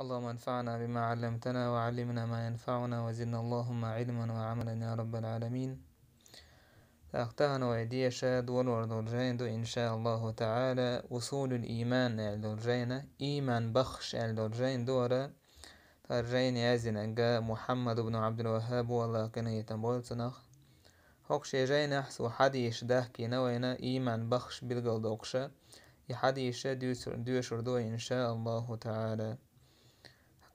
اللهم انفعنا بما علمتنا وعلمنا ما ينفعنا وزدنا اللهم علما وعملا يا رب العالمين. أختهنا ويدي شاد والوردولجين دو إن شاء الله تعالى أصول الإيمان الدولجين إيمان بخش الدولجين دورة ترجين يازن أنجا محمد بن عبد الوهاب والله كنا يتنبول سنخ هوكش يجين أحسو حديش دهكي نوينا إيمان بخش بالقل دوكشة يحديش ديوشر دو إن شاء الله تعالى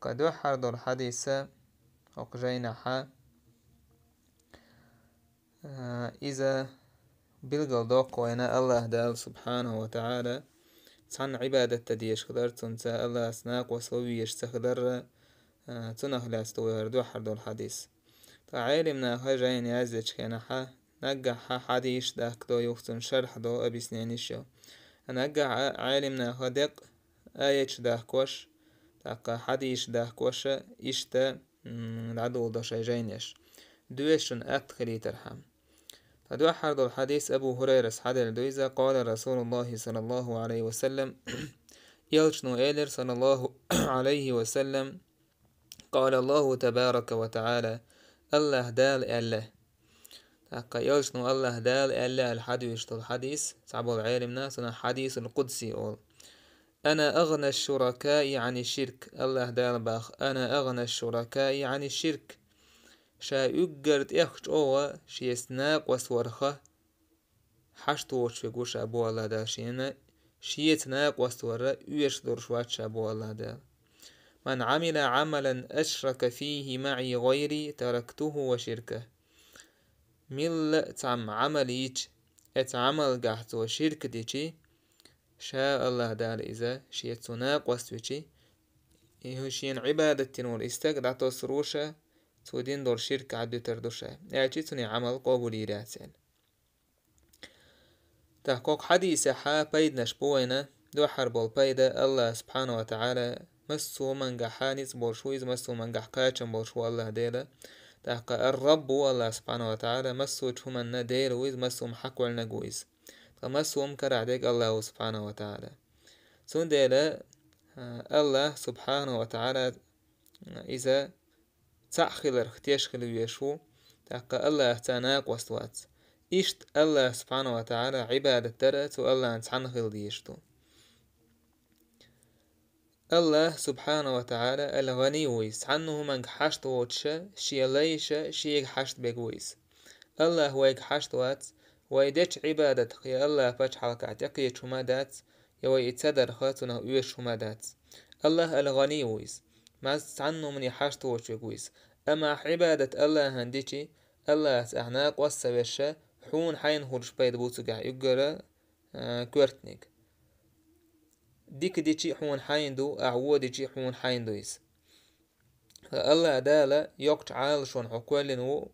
قد وحر الحديث وقجينا حا إذا بلغل دوق وينا الله دال سبحانه وتعالى تسعن عبادة تديش خدر تنسى الله سناق وسويش تخدر تنخ لاستوير دو حر الحديث تعالمنا خجين يازج كينا حا نقح حديش داك دو يوختن شرح دو أبي سنينيشو نقح عالمنا خدق آيش داك وش تاقا حديش داك وش إشتا العدو دو شيجينيش دويشن أدخلي ترحم فدو حرد الحديث أبو هريرة حدل دويزا قال رسول الله صلى الله عليه وسلم يلشنو إيلر صلى الله عليه وسلم قال الله تبارك وتعالى الله دال أله تاقا يلشنو الله دال أله الحديث الحديث تعبوا العالم ناسنا حديث القدسي أول أنا أغنى الشركاء عن الشرك الله دال باخ أنا أغنى الشركاء عن الشرك شا يقرد إخش أوه شي سناق وسورخة حشتوش في قوش أبو الله دال شينا شي سناق وسورة يش درشوات أبو الله دال من عمل عملا أشرك فيه معي غيري تركته وشركه مل تعم عمل يج اتعمل قحت وشرك ديشي شاء الله دال إذا شي سناق وسوشي يهوشين عبادة تنور استقدع تصروشة تودين دور شرك عدو تردوشة يعني توني عمل قبولي راسل تحقق حديث حا بيد نشبوينة دو حربول بيدا الله سبحانه وتعالى مسو منقحانيس بولشويز مسو منقحكاتشن بولشو الله ديلا تحقق الرب الله سبحانه وتعالى مسو تشومن ديلويز مسو محكوال نقويز مسو مكرع ديك الله سبحانه وتعالى سون ديلا الله سبحانه وتعالى إذا تأخلر اختيشخل ويشو تاقا الله تاناق وستوات إشت الله سبحانه وتعالى عبادة ترت والله نتحنخل ديشتو الله سبحانه وتعالى الغني ويس عنه من حشت واتشا شي ليش شي حشت بيقويس الله هو حشت وات ويدش عبادة يا الله باش حلقة عتقية شمادات يوي يتصدر خاتنا ويش شمادات الله الغني ويس ما عنه من يحشت واتش بيقويس أما عبادة الله هنديشي الله سأعناق والسويشة حون حين هرش بيد بوتوغا يقرأ كورتنيك ديك ديشي حون حين دو أعوو ديشي حون حين دويس الله دالا يوقت عال شون عقوال نو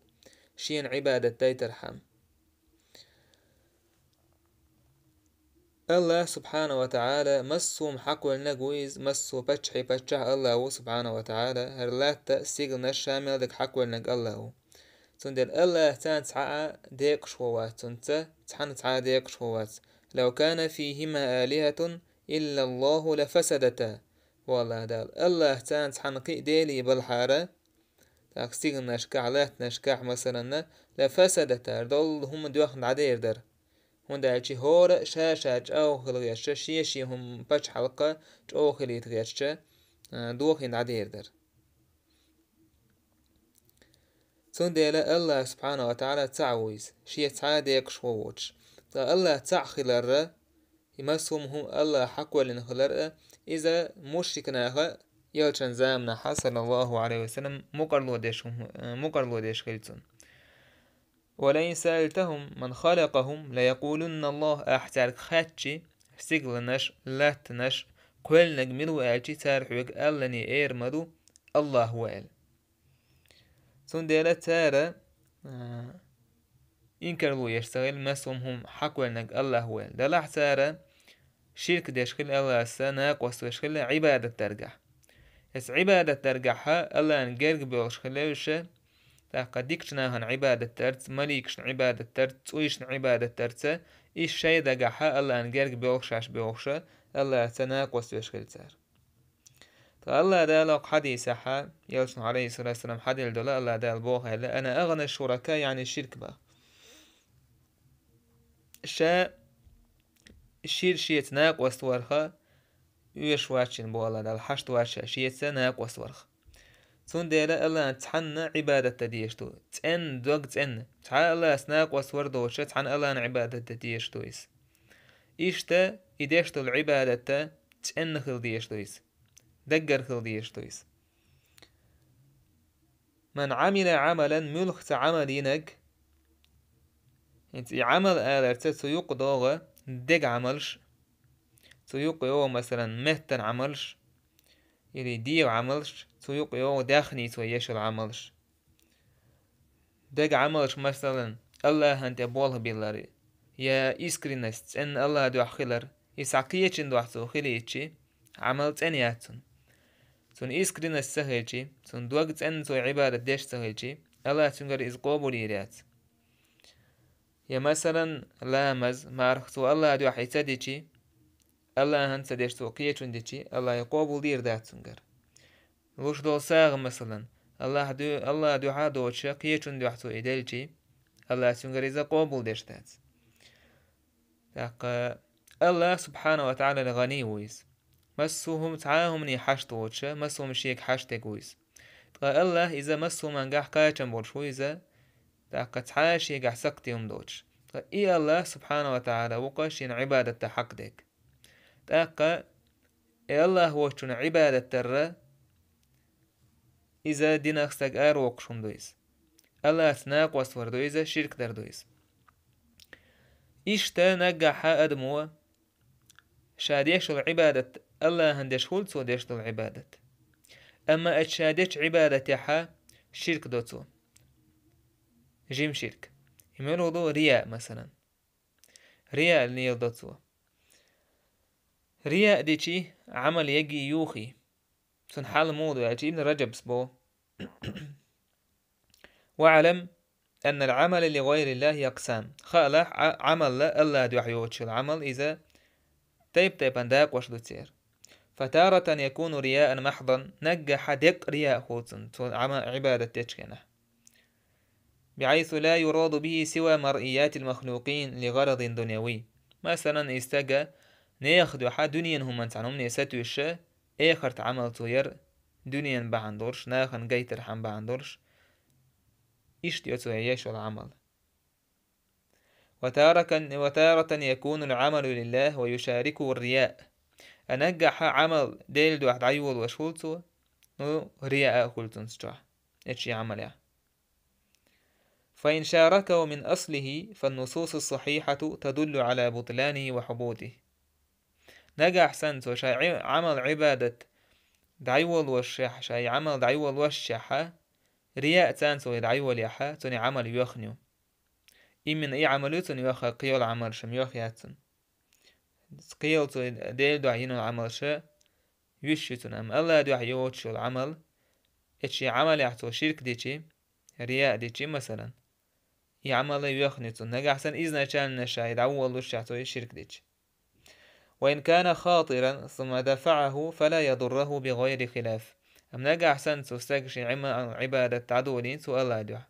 شين عبادة داي ترحم الله سبحانه وتعالى مسو محقوال نقويز مسو بچحي بچح الله سبحانه وتعالى هرلاتا سيغل نشامل دك حقوال نق الله تندل الله تان تعا ديق شوات تنتا تحن تعا ديق شوات لو كان فيهما آلهة إلا الله لفسدتا والله دال الله تان تحنقي ديلي بالحارة تاكسيغ نشكع لات نشكع مثلا لفسدتا دول هم دوخن عدير در هون دالشي هور شاشا او خلغيش شيشي هم باش حلقة او خليت غيش دوخن عدير در تندل الله سبحانه وتعالى تعويز شي تعاديق شووش الله تعخلر يمسهم هم الله حقوا لنخلر إذا مشركناها يلشن زامنا حسن الله عليه وسلم مقرلو ديش خلتون ولئن سألتهم من خلقهم ليقولن الله أحترك خاتشي سيغلنش لاتنش كل نجملو أعجي تارحوك ألني إيرمدو الله هو أل سندلة تارة إنكرلو يشتغل مسهم هم حقوا لنك الله هو أل دلح تارة شرك ديشخل الله السناق وستوشخل عبادة ترجح يس عبادة ترجحها الله نجرق بيوشخلوشة تاقديكشناهن عبادة ترت مليكشن عبادة ترت ويشن عبادة ترت إيش شي دقحها الله نجرق بيوشاش بيوشة الله تناق وستوشخل تار الله دالك حديث حا يلسن عليه الصلاة والسلام حديث دولا الله دال بوها أنا أغنى الشركاء يعني الشرك بقى شا شيت ناق وستورخا يشواتشن بو الله دال حشت واتشا شيت ناق وستورخ تون ديلا الله تحنا عبادة تديشتو تن دوغ تن تحا الله سناق وستور دوشا تحن الله عبادة تديشتويس إيشتا إديشتو العبادة تن خل ديشتويس دقر خل ديشتويس من عمل عملا ملخت عملينك انت عمل آلرت سيوق دوغة دق عملش سيوق يو مثلا مهتن عملش يلي ديو عملش سيوق يو داخني سويش العملش دق عملش مثلا الله انت بوله بيلاري يا إسكرينست ان الله دو خلر يسعقيتشن دو حسو خليتشي عملت ان ياتن سون إسكرينست سهيتشي سون دوغت ان سوي عبادة ديش سهيتشي الله تنقر إزقوبو ليريات يا مثلا لامز مارختو الله دو حيتديتشي الله هن سديشتو قيتون ديتشي الله يقوبو لير داتسنقر وش دو ساغ مثلا الله دو حادوتشا قيتون دو حتو إدلتشي الله تنقر إذا قوبو ديشتات الله سبحانه وتعالى الغني ويس مسوهم تعاهم ني حشتوتشا مسوهم شيك حشتك ويس الله إذا مسوهم انقاح قايتن بولشو إذا تعاش يقع سقتهم دوتش إي الله سبحانه وتعالى وقاشين عبادة حق ديك إي الله وقشون عبادة ترى إذا دينك ساق وقشون دويس الله سناق واسور دويس شرك در دويس إشتا نقح أدمو شاديش العبادة الله هندش هولتو ديش العبادة أما أتشاديش عبادة حا شرك دوتو جيم شرك يملو دو رياء مثلا رياء اللي يلدوتو رياء ديشي عمل يجي يوخي سن حال موضوع يعني ابن رجب سبو واعلم أن العمل لغير الله أقسام خالح عمل لا الله دو حيوتش العمل إذا تيب انداك وش دو تسير فتارة يكون رياء محضا نجح دق رياء خوتن عمل عبادة تشكنه بحيث لا يراد به سوى مرئيات المخلوقين لغرض دنيوي مثلا استجى ناخدو حا دنيا هم انتعنهم نيساتو الشا اخر عمل توير دنيا بعندورش ناخن جيتر حم بعندورش اشتيتو يعيش العمل وتارة يكون العمل لله ويشاركه الرياء أنجح عمل ديل دو واحد عيول وشولتو رياء قلتن سجح اتشي عمل يعني فإن شاركه من أصله فالنصوص الصحيحة تدل على بطلانه وحبوطه نجح سنتو شاي عمل عبادة دعيول وشح شاي عمل دعيول وشحة رياء تانسو دعيول يحا توني عمل يخنيو إمن أي عملو توني يخا قيول عمل شم يخياتن قيول تو ديل دعينو العمل شا يشتون أم الله دعي يوتشو العمل اتشي عمل يحتو شرك ديشي رياء ديشي مثلا يعمل يخنيتون نجح سن إذن كان نشاهد أول وشحتو شرك ديشي وإن كان خاطرا ثم دفعه فلا يضره بغير خلاف أم نجح سن تستكشي عبادة عدولين سؤال الله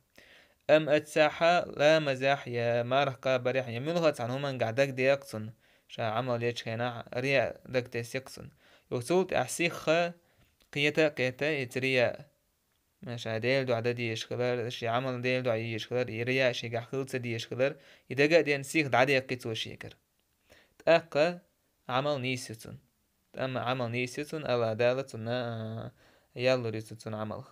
أم أتساحا لا مزاح يا مارقا بريح يملغت عنهما قعدك دي يقصن شا عمل يجخينا رياء دك ديس يقصن يوصلت أحسيخ قيتا يترياء ماشا ديل دو عدد يشخلر شي عمل ديل دو يشخلر يرياء شي قحخلت دي يشخلر يدقا دي نسيخ دعدي يقيتو شيكر تأقى عمل نيسيتون أما عمل نيسيتون ألا دالتون يالو ريتون عمل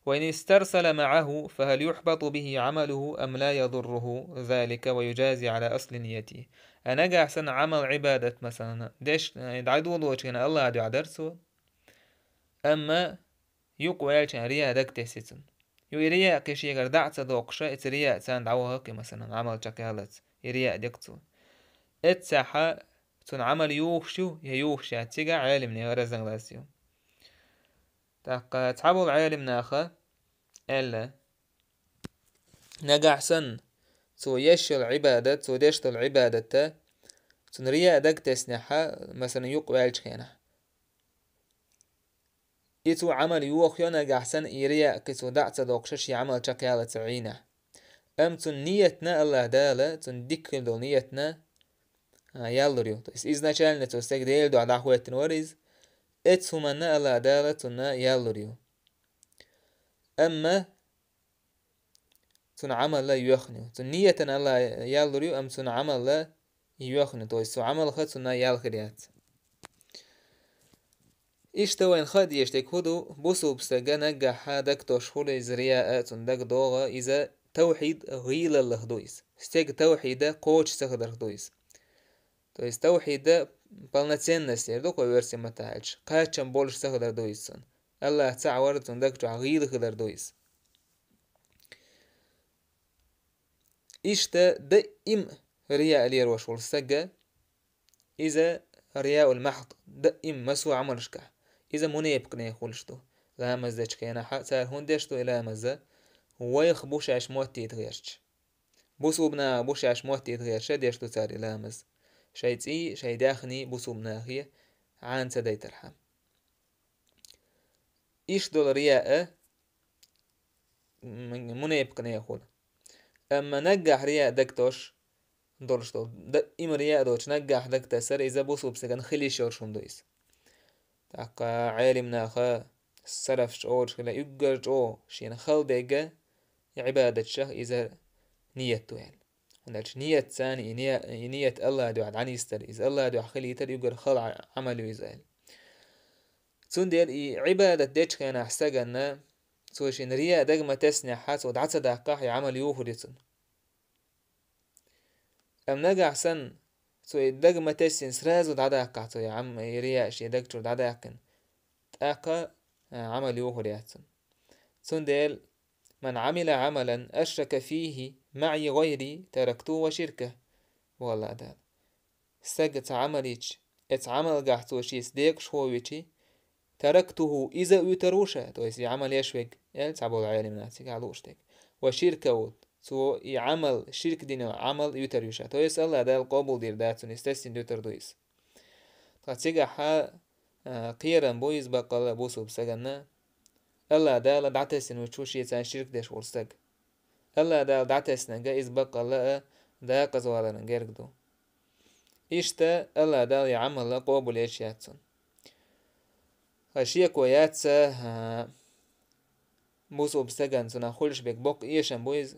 وإن استرسل معه فهل يحبط به عمله أم لا يضره ذلك ويجازي على أصل نيته أنا أحسن عمل عبادة مثلا ديش دعدو لوجهنا الله دو عدرسو أما يقوى يلشان رياء دك تحسيتون رياء كشي يقر دعت دوقشا ات رياء تان دعوه هكي مثلا عمل شكالت رياء دكتو اتساحا تون عمل يوخشو يوخشا تيقى عالم نيغرزن لاسيو تعبوا العالم ناخا إلا نجح سن تو يشل عبادة تو ديشت العبادة تون رياء دك تسنحا مثلا يقوى يلشخينه إتو عمل يوخ ينجح سن إيريا كتو دعت دوقشش عمل شكالة عينه أم تن نيتنا الله دالة تن ديكل دو نيتنا يالريو تس إذا شالنا توستك ديل دو على حويتن وريز إتس همنا الله دالة تن يالريو أما تن عمل لا يوخنو تن نيتنا الله يالريو أم تن عمل لا يوخنو تويس عمل خد تن يالخريات إشتوين خد يشتك هدو بوسو بستجا نجح هادك تشهر زرياء تندك دوغا إذا توحيد غيل اللهدويس استيق توحيد قوش سخدر هدويس تويس توحيد بالنتسنس يردوك ويرسي متاعج قاتشن بولش سخدر دويسن الله تعور تندك جو غيل خدر دويس إشتا دائم رياء لير وشول سجا إذا رياء المحض دائم مسو عملشكا إذا منيبك نيخولشتو لا مزدش كينا حتى هندشتو إلى مزة ويخ بوش عش موتي يتغيرش بوسو بنا بوش عش موتي يتغيرش ديشتو تاري لا مز شاي تي شاي داخني بوسو بنا هي عان تداي ترحم إيش دول رياء منيبك نيخول أما نجح رياء دكتوش دولشتو دائم رياء دوش نجح دك تسر إذا بوسو بسكن خلي شورشون دويس تاقا عالمنا خا السرف أورش لا يقرج أو شين خل ديجا عبادة شه إذا نيته يعني ونالش نية ثاني نية الله دو عن يستر إذا الله دو خلي يتر يقر خل عمله إزاي تندير عبادة ديش كان أحسجنا سوشين ريا دقمة تسنع حاس ودعت دقاح عمل يوفريتن أم نجح سن سو دقمة تسن سراز ودعدا قاعتو يا عم ريا شي دقتو دعدا كن تاقا عمل يوفريتن تندير من عمل عملا أشرك فيه معي غيري تركته وشركه والله ده سجت عمليش اتعمل قحتو شيس ديك شويتي تركته إذا يتروشه تويس يعمل يشوك تعبوا العالم ناسك علوش ديك وشركه تو يعمل شرك دينو عمل يتروشه تويس الله ده القبول دير داتون استسين دوتر دويس تاتيجا حا قيران بويز بقال بوسو بسجنا الله ده دعتسن وتشوش يتسان شرك ديش ورستق الله ده دعتسن جا إزبق الله ده قزوالا نجرقدو إشتا الله ده يعمل قبول إيش ياتسن هشيا كوياتسا بوسو بسجن سنا خلش بك بق إيشان بويز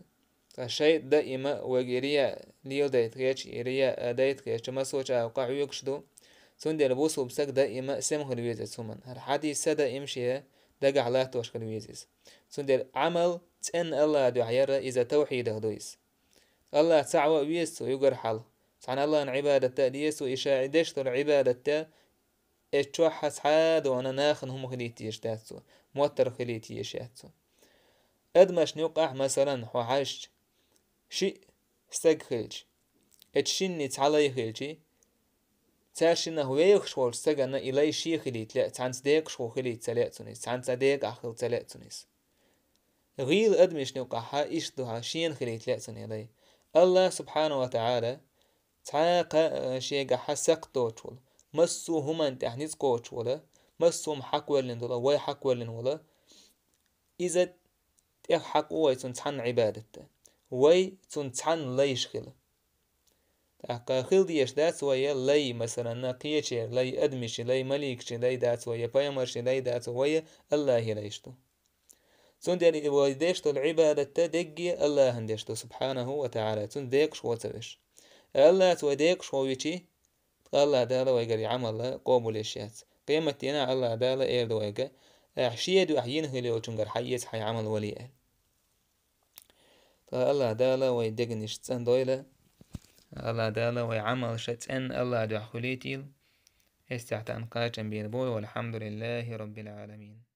هشي دائما وجريا ليل دايت ريتش إريا دايت ريتش ما سوتش أوقع يكشدو سندي بوسو بسج دائما سمه الويزة سومن هر حدي سدا إمشي دقع على توش الويزيز سندي عمل تن الله دو عيرة إذا توحيد هدويس الله تعوى ويسو يقر حل سعن الله عبادة تأديس وإشاع دشتو العبادة اتشوحس حاد وانا ناخن هم خليتي يشتاتسو موتر خليتي يشتاتسو ادمش نوقع مثلا حوحش شيء استق خلج اتشيني تعالي خلجي تاشينا هو يخشول استقنا إلي شي خليت لا تعنس ديك شو خليت تلاتونيس تعنس ديك أخل تلاتونيس غير ادمش نوقعها إشتوها شين خليت لاتوني إلي الله سبحانه وتعالى تعاقا شيء حسقتو تول مسو هما انت احنيز قوش ولا مسو محقولن ولا وي حقولن ولا إذا حق وي تنتحن عبادته وي تنتحن ليش خل تحقا خل ديش دات ويا لي مثلا نقيتشي لي أدمشي لي مليكشي لي دات ويا بايمرشي لي دات ويا الله ليشتو تندير ويديشتو العبادة دقي الله هنديشتو سبحانه وتعالى تنديك شو تبش الله توديك شو ويشي الله دالا ويقري عمل قوم الاشياء قيمتنا الله دالا اير دويقا احشيه دو احيينه ليو تنقر حييت حي عمل وليه الله دالا ويدقنش تسان دويلة الله دالا ويعمل شتسان الله دو احوليتيل استعتان قاچن بين بول والحمد لله رب العالمين